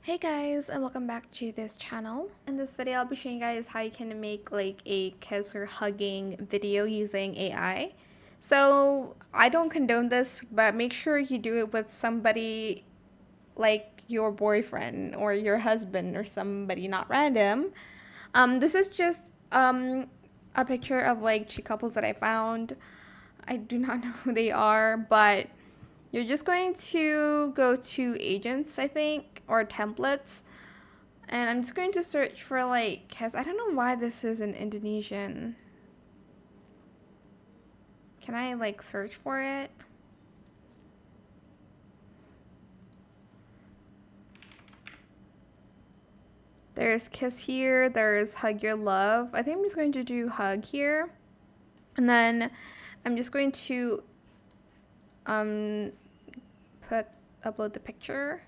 Hey guys, and welcome back to this channel. In this video I'll be showing you guys how you can make like a kiss or hugging video using AI. So I don't condone this, but make sure you do it with somebody like your boyfriend or your husband or somebody not random. This is just a picture of like two couples that I found. I do not know who they are, but you're just going to go to agents, I think, or templates. And I'm just going to search for like, cause I don't know why this is in Indonesian. Can I like search for it? There's kiss here, there's hug your love. I think I'm just going to do hug here. And then I'm just going to upload the picture.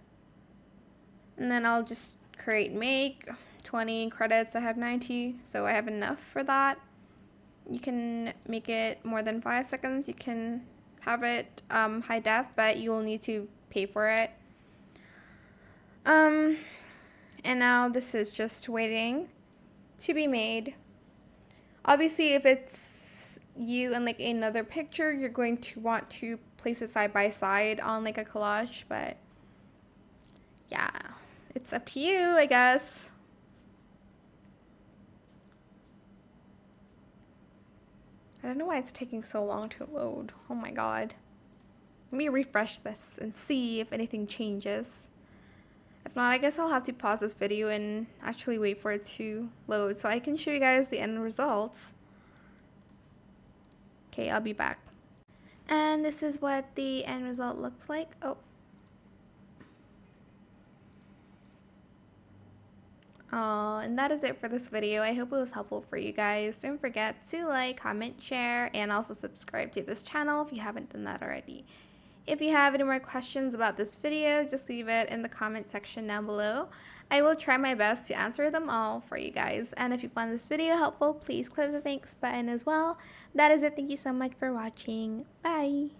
And then I'll just create make 20 credits. I have 90, so I have enough for that. You can make it more than 5 seconds. You can have it high def, but you'll need to pay for it. And now this is just waiting to be made. Obviously, if it's you and like another picture, you're going to want to place it side by side on like a collage, but yeah, it's up to you, I guess. I don't know why it's taking so long to load. Oh my god. Let me refresh this and see if anything changes. If not, I guess I'll have to pause this video and actually wait for it to load so I can show you guys the end results. Okay, I'll be back. And this is what the end result looks like. And that is it for this video. I hope it was helpful for you guys. Don't forget to like, comment, share, and also subscribe to this channel if you haven't done that already. If you have any more questions about this video, just leave it in the comment section down below. I will try my best to answer them all for you guys. And if you found this video helpful, please click the thanks button as well. That is it. Thank you so much for watching. Bye!